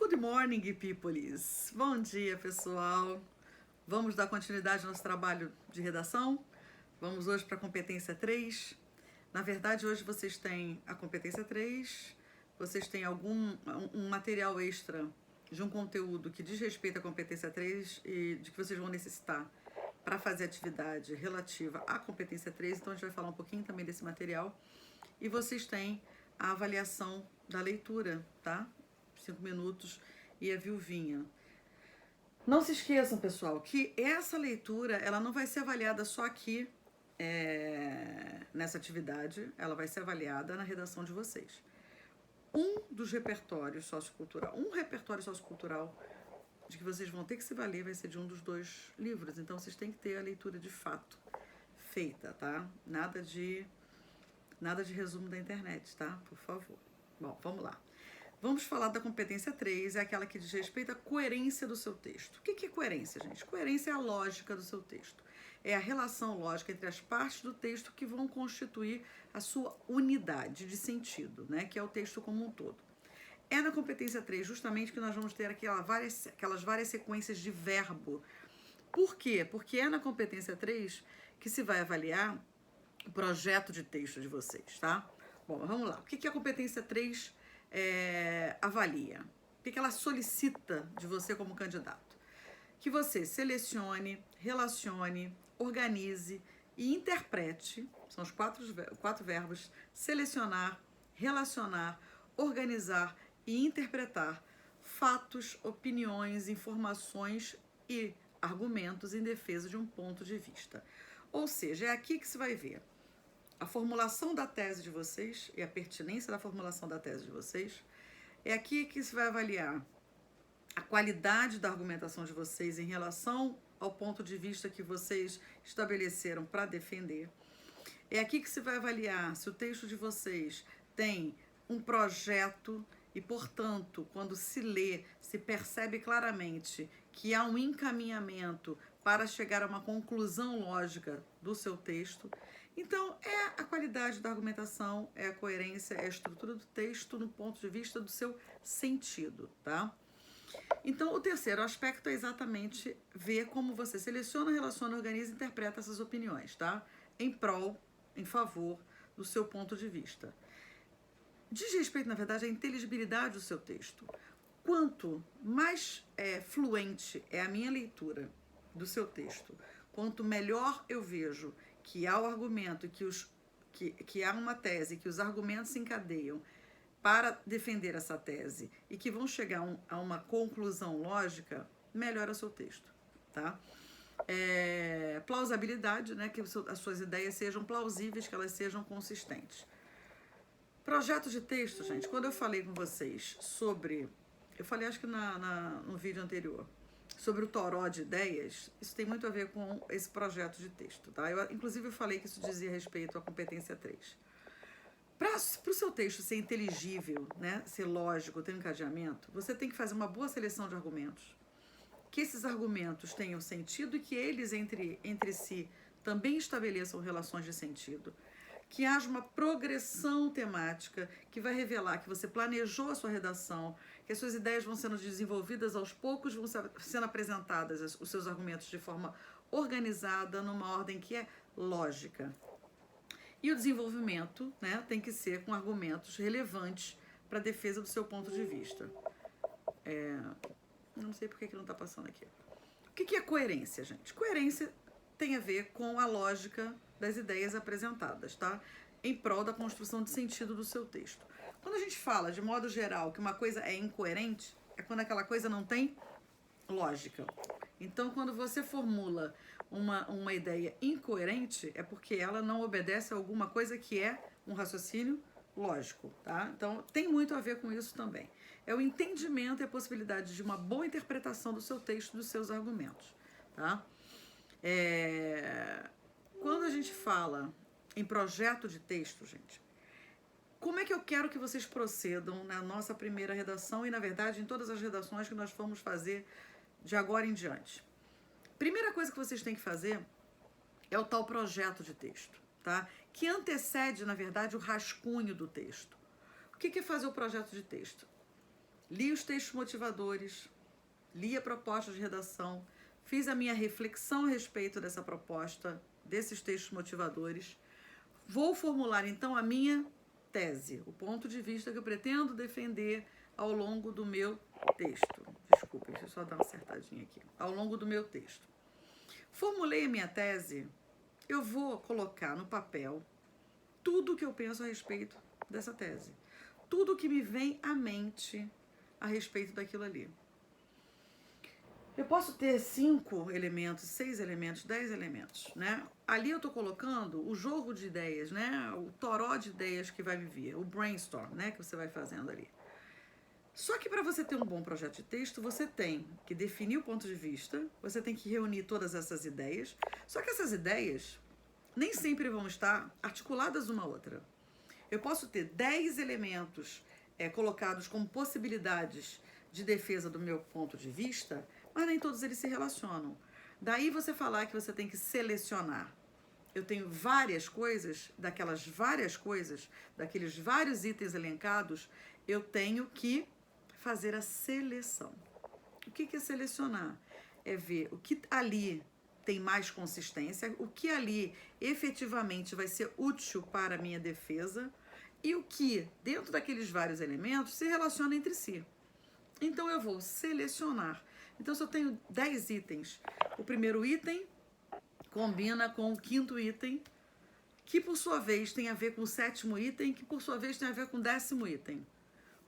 Good morning, peoples! Bom dia, pessoal! Vamos dar continuidade ao nosso trabalho de redação? Vamos hoje para a competência 3. Na verdade, hoje vocês têm a competência 3, vocês têm um material extra de um conteúdo que diz respeito à competência 3 e de que vocês vão necessitar para fazer atividade relativa à competência 3. Então, a gente vai falar um pouquinho também desse material. E vocês têm a avaliação da leitura, tá? 5 minutos e a viuvinha. Não se esqueçam, pessoal, que essa leitura ela não vai ser avaliada só aqui nessa atividade, ela vai ser avaliada na redação de vocês. Um repertório sociocultural de que vocês vão ter que se valer vai ser de um dos 2 livros. Então, vocês têm que ter a leitura de fato feita, tá? Nada de resumo da internet, tá? Por favor. Bom, vamos lá. Vamos falar da competência 3, é aquela que diz respeito à coerência do seu texto. O que é coerência, gente? Coerência é a lógica do seu texto. É a relação lógica entre as partes do texto que vão constituir a sua unidade de sentido, né? Que é o texto como um todo. É na competência 3 justamente que nós vamos ter aquelas várias sequências de verbo. Por quê? Porque é na competência 3 que se vai avaliar o projeto de texto de vocês, tá? Bom, vamos lá. O que a competência 3 avalia? O que ela solicita de você como candidato? Que você selecione, relacione, organize e interprete, são os 4 verbos, selecionar, relacionar, organizar e interpretar fatos, opiniões, informações e argumentos em defesa de um ponto de vista. Ou seja, é aqui que se vai ver a formulação da tese de vocês e a pertinência da formulação da tese de vocês. É aqui que se vai avaliar a qualidade da argumentação de vocês em relação ao ponto de vista que vocês estabeleceram para defender. É aqui que se vai avaliar se o texto de vocês tem um projeto e, portanto, quando se lê, se percebe claramente que há um encaminhamento para chegar a uma conclusão lógica do seu texto. Então, é a qualidade da argumentação, é a coerência, é a estrutura do texto no ponto de vista do seu sentido, tá? Então, o terceiro aspecto é exatamente ver como você seleciona, relaciona, organiza e interpreta essas opiniões, tá? Em prol, em favor do seu ponto de vista. Diz respeito, na verdade, à inteligibilidade do seu texto. Quanto mais fluente é a minha leitura do seu texto, quanto melhor eu vejo que há o argumento, que há uma tese, que os argumentos se encadeiam para defender essa tese e que vão chegar a uma conclusão lógica, melhora o seu texto, tá? Plausibilidade, né? Que as suas ideias sejam plausíveis, que elas sejam consistentes. Projeto de texto, gente, quando eu falei com vocês sobre... Eu falei, acho que no vídeo anterior, sobre o toró de ideias, isso tem muito a ver com esse projeto de texto, tá? Inclusive, eu falei que isso dizia respeito à competência 3. Para o seu texto ser inteligível, né, ser lógico, ter um encadeamento, você tem que fazer uma boa seleção de argumentos, que esses argumentos tenham sentido e que eles, entre si, também estabeleçam relações de sentido, que haja uma progressão temática que vai revelar que você planejou a sua redação, que as suas ideias vão sendo desenvolvidas aos poucos, vão sendo apresentadas os seus argumentos de forma organizada, numa ordem que é lógica. E o desenvolvimento, né, tem que ser com argumentos relevantes para a defesa do seu ponto de vista. Não sei por que não está passando aqui. O que é coerência, gente? Coerência tem a ver com a lógica das ideias apresentadas, tá? Em prol da construção de sentido do seu texto. Quando a gente fala, de modo geral, que uma coisa é incoerente, é quando aquela coisa não tem lógica. Então, quando você formula uma ideia incoerente, é porque ela não obedece a alguma coisa que é um raciocínio lógico, tá? Então, tem muito a ver com isso também. É o entendimento e a possibilidade de uma boa interpretação do seu texto, dos seus argumentos, tá? Quando a gente fala em projeto de texto, gente, como é que eu quero que vocês procedam na nossa primeira redação e, na verdade, em todas as redações que nós vamos fazer de agora em diante? Primeira coisa que vocês têm que fazer é o tal projeto de texto, tá? Que antecede, na verdade, o rascunho do texto. O que é fazer o projeto de texto? li os textos motivadores, li a proposta de redação, fiz a minha reflexão a respeito dessa proposta, desses textos motivadores. Vou formular então a minha tese, o ponto de vista que eu pretendo defender ao longo do meu texto. Desculpa, deixa eu só dar uma acertadinha aqui. Ao longo do meu texto. Formulei a minha tese, eu vou colocar no papel tudo o que eu penso a respeito dessa tese. Tudo o que me vem à mente a respeito daquilo ali. Eu posso ter 5 elementos, 6 elementos, 10 elementos, né? Ali eu tô colocando o jogo de ideias, né? O toró de ideias que vai me vir, o brainstorm, né? Que você vai fazendo ali. Só que para você ter um bom projeto de texto, você tem que definir o ponto de vista, você tem que reunir todas essas ideias, só que essas ideias nem sempre vão estar articuladas uma à outra. Eu posso ter 10 elementos colocados como possibilidades de defesa do meu ponto de vista, mas nem todos eles se relacionam. Daí você falar que você tem que selecionar. Eu tenho várias coisas, daquelas várias coisas, daqueles vários itens elencados, eu tenho que fazer a seleção. O que é selecionar? É ver o que ali tem mais consistência, o que ali efetivamente vai ser útil para a minha defesa e o que, dentro daqueles vários elementos, se relaciona entre si. Então eu vou selecionar. Então se eu tenho 10 itens, o primeiro item combina com o quinto item, que por sua vez tem a ver com o sétimo item, que por sua vez tem a ver com o 10º item.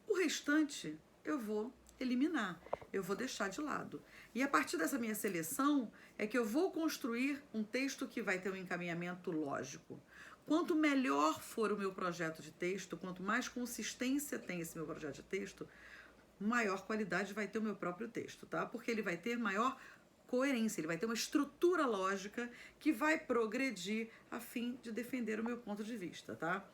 O restante eu vou eliminar, eu vou deixar de lado. E a partir dessa minha seleção é que eu vou construir um texto que vai ter um encaminhamento lógico. Quanto melhor for o meu projeto de texto, quanto mais consistência tem esse meu projeto de texto, maior qualidade vai ter o meu próprio texto, tá? Porque ele vai ter maior coerência, ele vai ter uma estrutura lógica que vai progredir a fim de defender o meu ponto de vista, tá?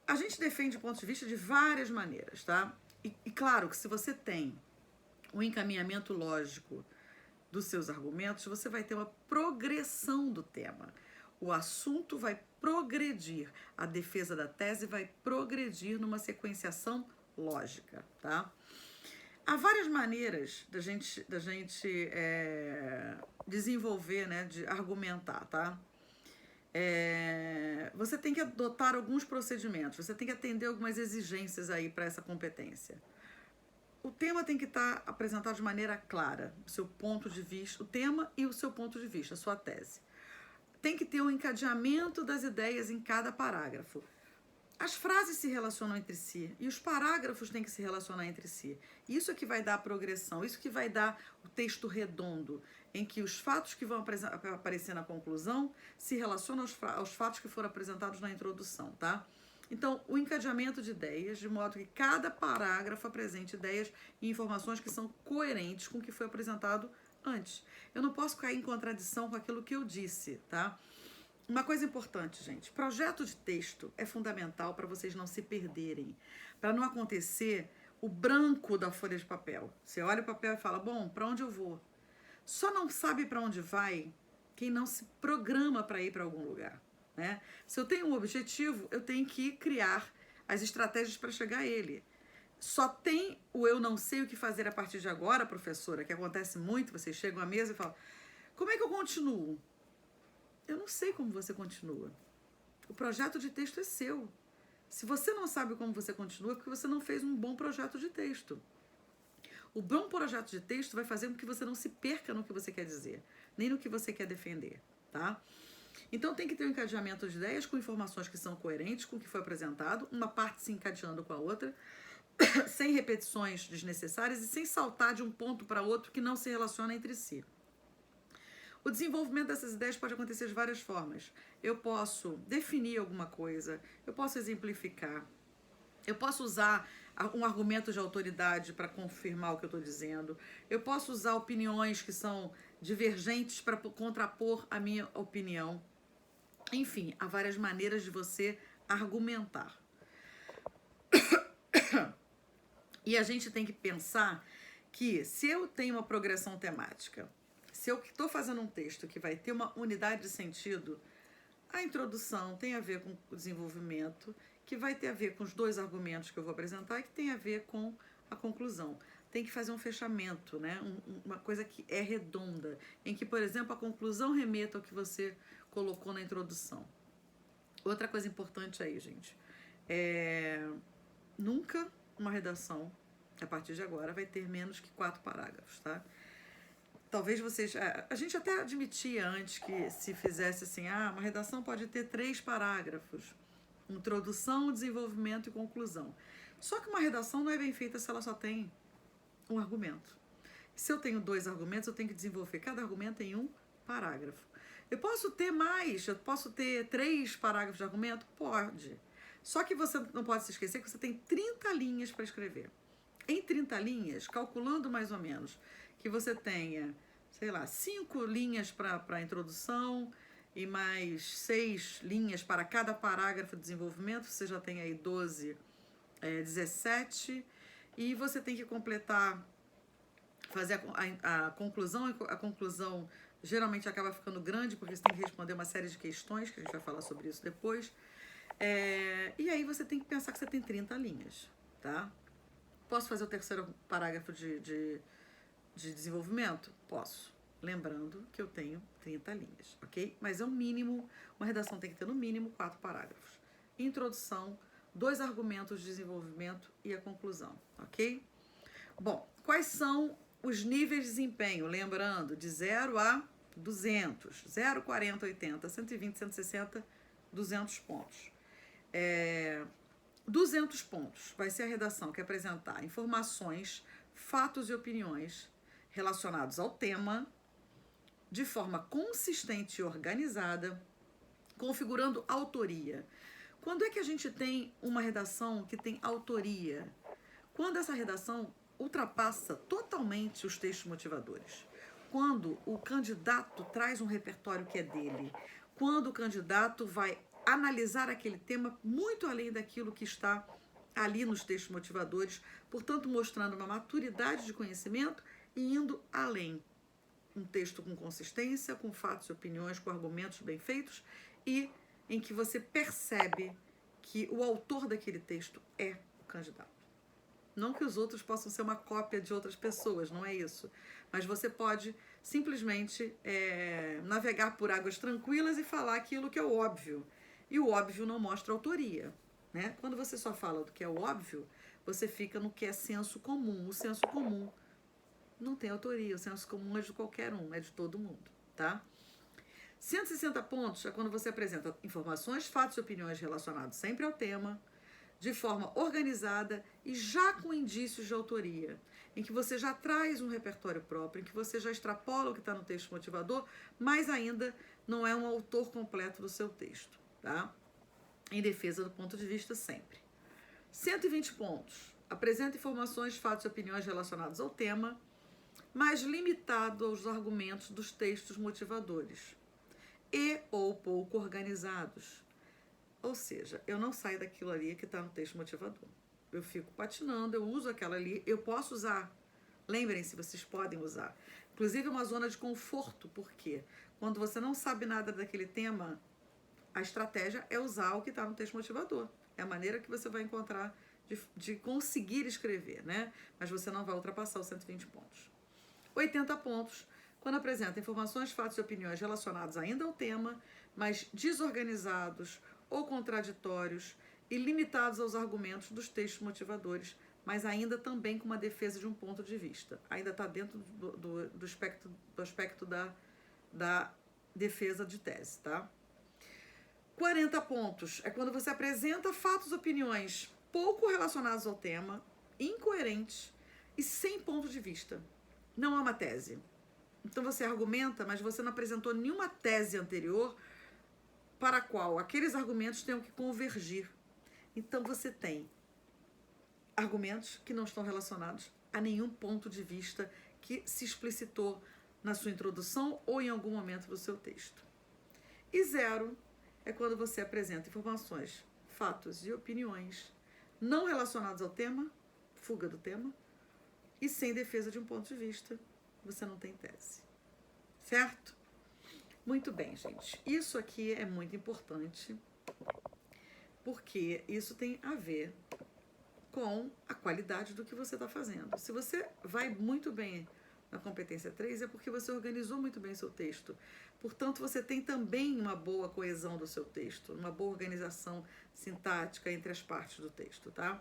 A gente defende o ponto de vista de várias maneiras, tá? E claro que se você tem um encaminhamento lógico dos seus argumentos, você vai ter uma progressão do tema. O assunto vai progredir, a defesa da tese vai progredir numa sequenciação lógica, tá? Há várias maneiras da gente desenvolver, né, de argumentar, tá? Você tem que adotar alguns procedimentos, você tem que atender algumas exigências aí para essa competência. O tema tem que estar apresentado de maneira clara, o seu ponto de vista, o tema e o seu ponto de vista, a sua tese. Tem que ter um encadeamento das ideias em cada parágrafo. As frases se relacionam entre si e os parágrafos têm que se relacionar entre si. Isso é que vai dar a progressão, isso que vai dar o texto redondo, em que os fatos que vão aparecer na conclusão se relacionam aos fatos que foram apresentados na introdução, tá? Então, o encadeamento de ideias, de modo que cada parágrafo apresente ideias e informações que são coerentes com o que foi apresentado antes. Eu não posso cair em contradição com aquilo que eu disse, tá? Uma coisa importante, gente, projeto de texto é fundamental para vocês não se perderem, para não acontecer o branco da folha de papel. Você olha o papel e fala, bom, para onde eu vou? Só não sabe para onde vai quem não se programa para ir para algum lugar, né? Se eu tenho um objetivo, eu tenho que criar as estratégias para chegar a ele. Só tem o eu não sei o que fazer a partir de agora, professora, que acontece muito, vocês chegam à mesa e falam, como é que eu continuo? Eu não sei como você continua. O projeto de texto é seu. Se você não sabe como você continua, é porque você não fez um bom projeto de texto. O bom projeto de texto vai fazer com que você não se perca no que você quer dizer, nem no que você quer defender, tá? Então tem que ter um encadeamento de ideias com informações que são coerentes com o que foi apresentado, uma parte se encadeando com a outra, sem repetições desnecessárias e sem saltar de um ponto para outro que não se relaciona entre si. O desenvolvimento dessas ideias pode acontecer de várias formas. Eu posso definir alguma coisa, eu posso exemplificar, eu posso usar um argumento de autoridade para confirmar o que eu estou dizendo, eu posso usar opiniões que são divergentes para contrapor a minha opinião. Enfim, há várias maneiras de você argumentar. E a gente tem que pensar que se eu tenho uma progressão temática, se eu estou fazendo um texto que vai ter uma unidade de sentido, a introdução tem a ver com o desenvolvimento, que vai ter a ver com os dois argumentos que eu vou apresentar e que tem a ver com a conclusão. Tem que fazer um fechamento, né? Uma coisa que é redonda, em que, por exemplo, a conclusão remeta ao que você colocou na introdução. Outra coisa importante aí, gente, nunca uma redação, a partir de agora, vai ter menos que 4 parágrafos, tá? Talvez vocês... A gente até admitia antes que se fizesse assim, uma redação pode ter 3 parágrafos. Introdução, desenvolvimento e conclusão. Só que uma redação não é bem feita se ela só tem um argumento. Se eu tenho 2 argumentos, eu tenho que desenvolver cada argumento em um parágrafo. Eu posso ter mais, eu posso ter 3 parágrafos de argumento? Pode. Só que você não pode se esquecer que você tem 30 linhas para escrever. Em 30 linhas, calculando mais ou menos que você tenha, sei lá, 5 linhas para a introdução e mais 6 linhas para cada parágrafo de desenvolvimento, você já tem aí 12, 17, e você tem que completar, fazer a conclusão. A conclusão geralmente acaba ficando grande, porque você tem que responder uma série de questões, que a gente vai falar sobre isso depois. E aí você tem que pensar que você tem 30 linhas, tá? Posso fazer o terceiro parágrafo de desenvolvimento? Posso. Lembrando que eu tenho 30 linhas, ok? Mas é o mínimo, uma redação tem que ter no mínimo 4 parágrafos. Introdução, 2 argumentos de desenvolvimento e a conclusão, ok? Bom, quais são os níveis de desempenho? Lembrando, de 0 a 200. 0, 40, 80, 120, 160, 200 pontos. 200 pontos vai ser a redação que apresentar informações, fatos e opiniões relacionados ao tema de forma consistente e organizada, configurando autoria. Quando é que a gente tem uma redação que tem autoria? Quando essa redação ultrapassa totalmente os textos motivadores. Quando o candidato traz um repertório que é dele. Quando o candidato vai analisar aquele tema muito além daquilo que está ali nos textos motivadores, portanto mostrando uma maturidade de conhecimento e indo além. Um texto com consistência, com fatos e opiniões, com argumentos bem feitos e em que você percebe que o autor daquele texto é o candidato. Não que os outros possam ser uma cópia de outras pessoas, não é isso. Mas você pode simplesmente navegar por águas tranquilas e falar aquilo que é o óbvio. E o óbvio não mostra autoria, né? Quando você só fala do que é o óbvio, você fica no que é senso comum. O senso comum não tem autoria, o senso comum é de qualquer um, é de todo mundo, tá? 160 pontos é quando você apresenta informações, fatos e opiniões relacionados sempre ao tema, de forma organizada e já com indícios de autoria, em que você já traz um repertório próprio, em que você já extrapola o que está no texto motivador, mas ainda não é um autor completo do seu texto, tá? Em defesa do ponto de vista sempre. 120 pontos. Apresenta informações, fatos e opiniões relacionados ao tema, mas limitado aos argumentos dos textos motivadores e ou pouco organizados. Ou seja, eu não saio daquilo ali que está no texto motivador. Eu fico patinando, eu uso aquela ali, eu posso usar. Lembrem-se, vocês podem usar. Inclusive uma zona de conforto, porque quando você não sabe nada daquele tema, a estratégia é usar o que está no texto motivador. É a maneira que você vai encontrar de conseguir escrever, né? Mas você não vai ultrapassar os 120 pontos. 80 pontos, quando apresenta informações, fatos e opiniões relacionados ainda ao tema, mas desorganizados ou contraditórios e limitados aos argumentos dos textos motivadores, mas ainda também com uma defesa de um ponto de vista. Ainda está dentro do aspecto da defesa de tese, tá? 40 pontos é quando você apresenta fatos e opiniões pouco relacionados ao tema, incoerentes e sem ponto de vista. Não é uma tese. Então você argumenta, mas você não apresentou nenhuma tese anterior para a qual aqueles argumentos tenham que convergir. Então você tem argumentos que não estão relacionados a nenhum ponto de vista que se explicitou na sua introdução ou em algum momento do seu texto. E 0 é quando você apresenta informações, fatos e opiniões não relacionados ao tema, fuga do tema, e sem defesa de um ponto de vista, você não tem tese. Certo? Muito bem, gente. Isso aqui é muito importante, porque isso tem a ver com a qualidade do que você está fazendo. Se você vai muito bem na competência 3, é porque você organizou muito bem seu texto. Portanto, você tem também uma boa coesão do seu texto, uma boa organização sintática entre as partes do texto, tá?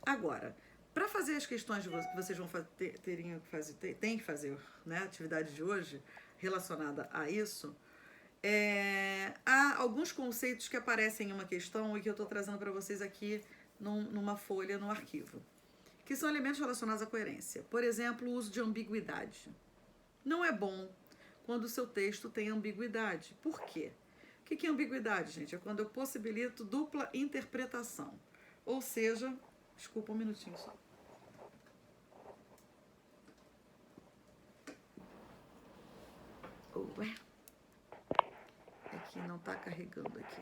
Agora, para fazer as questões que vocês vão tem que fazer, né, a atividade de hoje relacionada a isso, há alguns conceitos que aparecem em uma questão e que eu estou trazendo para vocês aqui numa folha, no arquivo, que são elementos relacionados à coerência. Por exemplo, o uso de ambiguidade. Não é bom quando o seu texto tem ambiguidade. Por quê? O que é ambiguidade, gente? É quando eu possibilito dupla interpretação. Ou seja, desculpa um minutinho só. Ué, é que não está carregando aqui.